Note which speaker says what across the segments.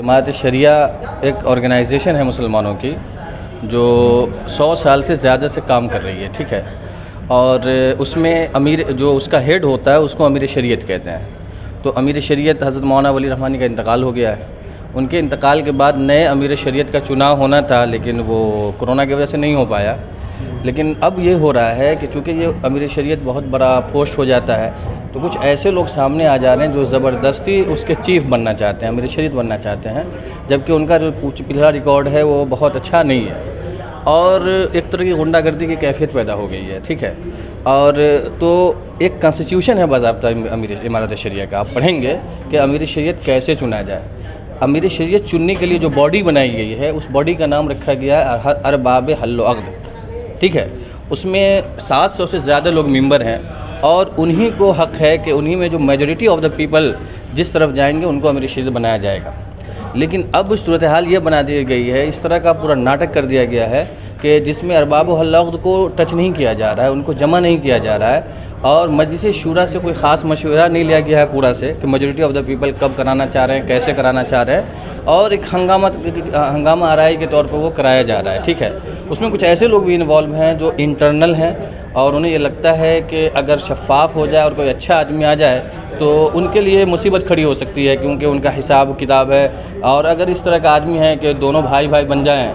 Speaker 1: जमात शरिया एक ऑर्गेनाइजेशन है मुसलमानों की जो 100 साल से ज़्यादा से काम कर रही है, ठीक है। और उसमें अमीर जो उसका हेड होता है उसको अमीर शरीयत कहते हैं। तो अमीर शरीयत हज़रत मौलाना वली रहमानी का इंतकाल हो गया है। उनके इंतकाल के बाद नए अमीर शरीयत का चुनाव होना था, लेकिन वो कोरोना की वजह से नहीं हो पाया। लेकिन अब ये हो रहा है कि चूँकि ये अमीर शरीयत बहुत बड़ा पोस्ट हो जाता है, तो कुछ ऐसे लोग सामने आ जा रहे हैं जो ज़बरदस्ती उसके चीफ़ बनना चाहते हैं, अमीर शरीयत बनना चाहते हैं, जबकि उनका जो पिछला रिकॉर्ड है वो बहुत अच्छा नहीं है और एक तरह की गुंडागर्दी की कैफियत पैदा हो गई है, ठीक है। और तो एक कॉन्स्टिट्यूशन है बाज़ाब्ता अमीर इमारत शरिया का, आप पढ़ेंगे कि अमीर शरीयत कैसे चुना जाए। अमीर शरीयत चुनने के लिए जो बॉडी बनाई गई है उस बॉडी का नाम रखा गया है अरबाब हल्ल व अक़्द, ठीक है। उसमें 700 से ज़्यादा लोग मेंबर हैं और उन्हीं को हक़ है कि उन्हीं में जो मेजॉरिटी ऑफ द पीपल जिस तरफ जाएंगे उनको अमीर शरीयत बनाया जाएगा। लेकिन अब सूरत हाल ये बना दी गई है, इस तरह का पूरा नाटक कर दिया गया है कि जिसमें अरबाब हल्ल व अक़्द को टच नहीं किया जा रहा है, उनको जमा नहीं किया जा रहा है और मजलिस शूरा से कोई ख़ास मशवरा नहीं लिया गया है पूरा से कि मेजॉरिटी ऑफ द पीपल कब कराना चाह रहे हैं, कैसे कराना चाह रहे हैं, और एक हंगामा आराई के तौर पर वो कराया जा रहा है, ठीक है। उसमें कुछ ऐसे लोग भी इन्वॉल्व हैं जो इंटरनल हैं और उन्हें ये लगता है कि अगर शफ़ाफ़ हो जाए और कोई अच्छा आदमी आ जाए तो उनके लिए मुसीबत खड़ी हो सकती है, क्योंकि उनका हिसाब किताब है। और अगर इस तरह का आदमी है कि दोनों भाई भाई बन जाएँ,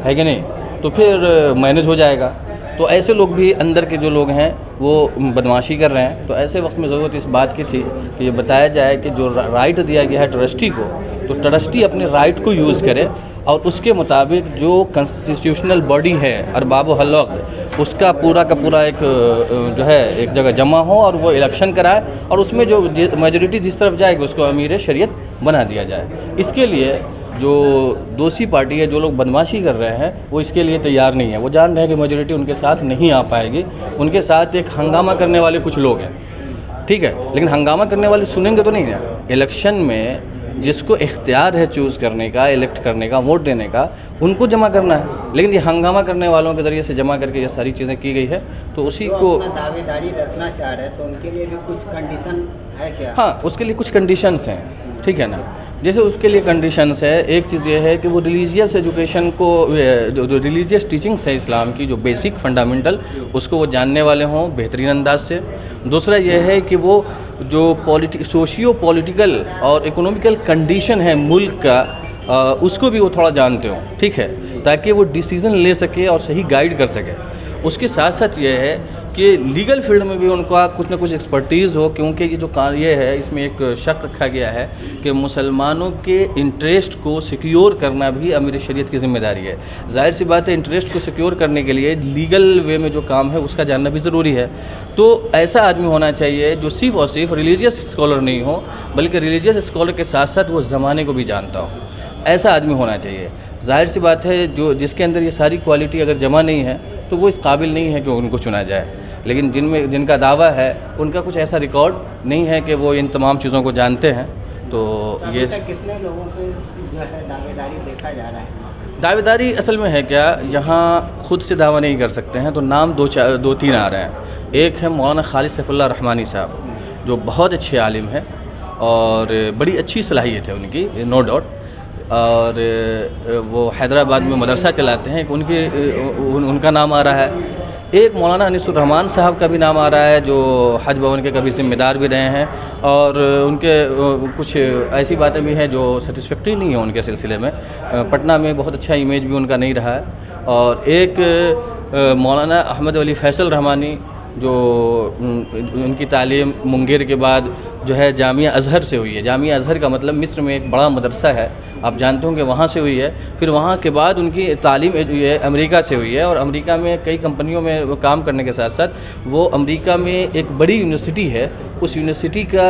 Speaker 1: है कि नहीं, तो फिर मैनेज हो जाएगा। तो ऐसे लोग भी अंदर के जो लोग हैं वो बदमाशी कर रहे हैं। तो ऐसे वक्त में ज़रूरत इस बात की थी कि ये बताया जाए कि जो राइट दिया गया है ट्रस्टी को, तो ट्रस्टी अपने राइट को यूज़ करे और उसके मुताबिक जो कॉन्स्टिट्यूशनल बॉडी है अरबाब हल्ल व अक़्द, उसका पूरा का पूरा एक जो है एक जगह जमा हो और वो इलेक्शन कराए और उसमें जो मेजॉरिटी जिस तरफ जाएगी उसको अमीर शरीयत बना दिया जाए। इसके लिए जो दोषी पार्टी है, जो लोग बदमाशी कर रहे हैं, वो इसके लिए तैयार नहीं है। वो जान रहे हैं कि मेजॉरिटी उनके साथ नहीं आ पाएगी। उनके साथ एक हंगामा करने वाले कुछ लोग हैं, ठीक है। लेकिन हंगामा करने वाले सुनेंगे तो नहीं है। इलेक्शन में जिसको इख्तियार है चूज़ करने का, इलेक्ट करने का, वोट देने का, उनको जमा करना है। लेकिन ये हंगामा करने वालों के ज़रिए से जमा करके ये सारी चीज़ें की गई है, तो उसी को
Speaker 2: दावेदारी रखना चाह रहे हैं तो उनके लिए भी कुछ कंडीशन है क्या?
Speaker 1: हाँ, उसके लिए कुछ कंडीशंस हैं, ठीक है ना। जैसे उसके लिए कंडीशंस है, एक चीज़ ये है कि वो रिलीजियस एजुकेशन को, जो रिलीजियस टीचिंग्स है इस्लाम की, जो बेसिक फंडामेंटल, उसको वो जानने वाले हों बेहतरीन अंदाज से। दूसरा ये है कि वो जो सोशियो पॉलिटिकल और इकोनॉमिकल कंडीशन है मुल्क का, उसको भी वो थोड़ा जानते हो, ठीक है, ताकि वो डिसीज़न ले सके और सही गाइड कर सके। उसके साथ साथ ये है कि लीगल फील्ड में भी उनका कुछ ना कुछ एक्सपर्टीज़ हो, क्योंकि ये जो ये है इसमें एक शक रखा गया है कि मुसलमानों के इंटरेस्ट को सिक्योर करना भी अमीर शरीयत की ज़िम्मेदारी है। जाहिर सी बात है, इंटरेस्ट को सिक्योर करने के लिए लीगल वे में जो काम है उसका जानना भी ज़रूरी है। तो ऐसा आदमी होना चाहिए जो सिर्फ़ और सिर्फ रिलीजियस स्कॉलर नहीं हो, बल्कि रिलीजियस स्कॉलर के साथ साथ वो ज़माने को भी जानता हो, ऐसा आदमी होना चाहिए। जाहिर सी बात है, जो जिसके अंदर ये सारी क्वालिटी अगर जमा नहीं है तो वो इस काबिल नहीं है कि उनको चुना जाए। लेकिन जिनका दावा है उनका कुछ ऐसा रिकॉर्ड नहीं है कि वो इन तमाम चीज़ों को जानते हैं। तो ये
Speaker 2: कितने लोगों को जो है दावेदारी देखा जा रहा है?
Speaker 1: दावेदारी असल में है क्या, यहाँ खुद से दावा नहीं कर सकते हैं, तो नाम दो तीन आ रहे हैं। एक है मौलाना खालिद सैफुल्लाह रहमानी साहब, जो बहुत अच्छे आलिम हैं और बड़ी अच्छी सलाहियत है उनकी, नो डाउट, और वो हैदराबाद में मदरसा चलाते हैं, उनका नाम आ रहा है। एक मौलाना अनीसुर रहमान साहब का भी नाम आ रहा है, जो हज भवन के कभी ज़िम्मेदार भी रहे हैं और उनके कुछ ऐसी बातें भी हैं जो सेटिस्फैक्ट्री नहीं है उनके सिलसिले में। पटना में बहुत अच्छा इमेज भी उनका नहीं रहा है। और एक मौलाना अहमद वली फैसल रहमानी, जो उनकी तालीम मुंगेर के बाद जो है जामिया अज़हर से हुई है। जामिया अज़हर का मतलब मिस्र में एक बड़ा मदरसा है, आप जानते होंगे, वहाँ से हुई है। फिर वहाँ के बाद उनकी तालीम जो है अमेरिका से हुई है और अमेरिका में कई कंपनियों में वो काम करने के साथ साथ वो अमेरिका में एक बड़ी यूनिवर्सिटी है, उस यूनिवर्सिटी का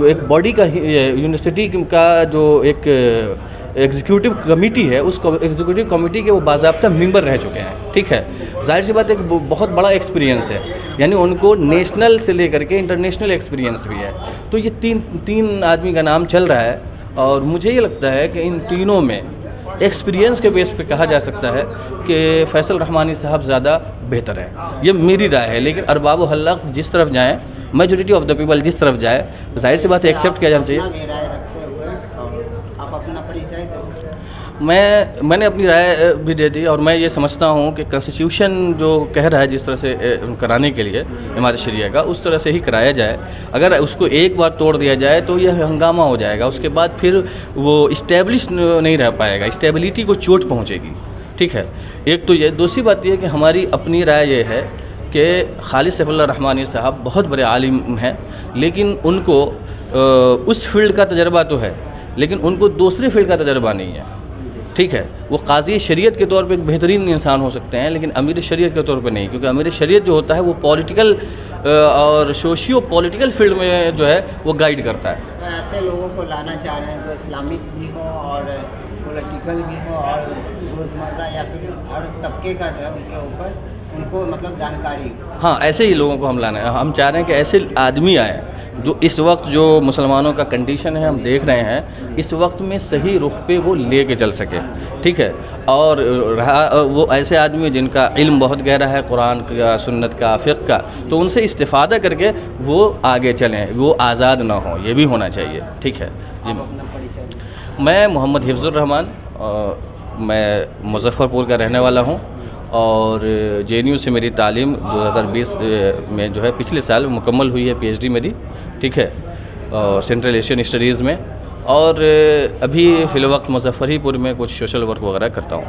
Speaker 1: एक बॉडी का, यूनिवर्सिटी का जो एक एग्जीक्यूटिव कमेटी है, उस एग्जीक्यूटिव कमेटी के वो बाज़ाब्ता मेंबर रह चुके हैं, ठीक है। जाहिर सी बात एक बहुत बड़ा एक्सपीरियंस है, यानी उनको नेशनल से लेकर के इंटरनेशनल एक्सपीरियंस भी है। तो ये तीन आदमी का नाम चल रहा है और मुझे ये लगता है कि इन तीनों में एक्सपीरियंस के बेस पे कहा जा सकता है कि फैसल रहमानी साहब ज़्यादा बेहतर हैं। ये मेरी राय है, लेकिन अरबाब हल्ल अक़्द जिस तरफ जाएँ, मेजॉरिटी ऑफ द पीपल जिस तरफ जाए, जाहिर सी बात है एक्सेप्ट किया जाना चाहिए।
Speaker 2: आप अपना परिचय दो।
Speaker 1: मैंने अपनी राय भी दे दी और मैं ये समझता हूँ कि कॉन्स्टिट्यूशन जो कह रहा है जिस तरह से कराने के लिए इमारत शरिया का, उस तरह से ही कराया जाए। अगर उसको एक बार तोड़ दिया जाए तो यह हंगामा हो जाएगा, उसके बाद फिर वो इस्टेब्लिश नहीं रह पाएगा, इस्टेबिलिटी को चोट पहुँचेगी। ठीक है, एक तो ये। दूसरी बात ये है कि हमारी अपनी राय ये है कि खालिद सैफुल्लाह रहमानी साहब बहुत बड़े आलिम हैं, लेकिन उनको उस फील्ड का तजर्बा तो है, लेकिन उनको दूसरे फील्ड का तजर्बा नहीं है। ठीक है, वो काज़ी शरीयत के तौर पे एक बेहतरीन इंसान हो सकते हैं, लेकिन अमीर शरीयत के तौर पे नहीं, क्योंकि अमीर शरीयत जो होता है वो पॉलिटिकल और सोशियो पॉलिटिकल फील्ड में जो है वो गाइड करता है।
Speaker 2: तो ऐसे लोगों को लाना चाह रहे हैं जो इस्लामिक भी हो और पॉलिटिकल भी हो और रोज़मर्रा या फिर हर तबके का जो है उनके ऊपर उनको मतलब जानकारी।
Speaker 1: हाँ, ऐसे ही लोगों को हम लाना है। हम चाह रहे हैं कि ऐसे आदमी आए जो इस वक्त जो मुसलमानों का कंडीशन है हम देख रहे हैं, इस वक्त में सही रुख पे वो ले के चल सके। ठीक है, और वो ऐसे आदमी जिनका इल्म बहुत गहरा है कुरान का, सुन्नत का, फ़िक़्ह का, तो उनसे इस्तिफ़ादा करके वो आगे चलें, वो आज़ाद ना हो, ये भी होना चाहिए। ठीक है जी।
Speaker 2: अपना परिचय।
Speaker 1: मैं मोहम्मद हिफ्ज़ुर रहमान, मैं मुज़फ़्फ़रपुर का रहने वाला हूँ और JNU से मेरी तालीम 2020 में जो है पिछले साल मुकम्मल हुई है, PhD मेरी। ठीक है, सेंट्रल एशियन स्टडीज़ में, और अभी फ़िलवक्त मुज़फ़्फ़रपुर में कुछ सोशल वर्क वगैरह करता हूँ।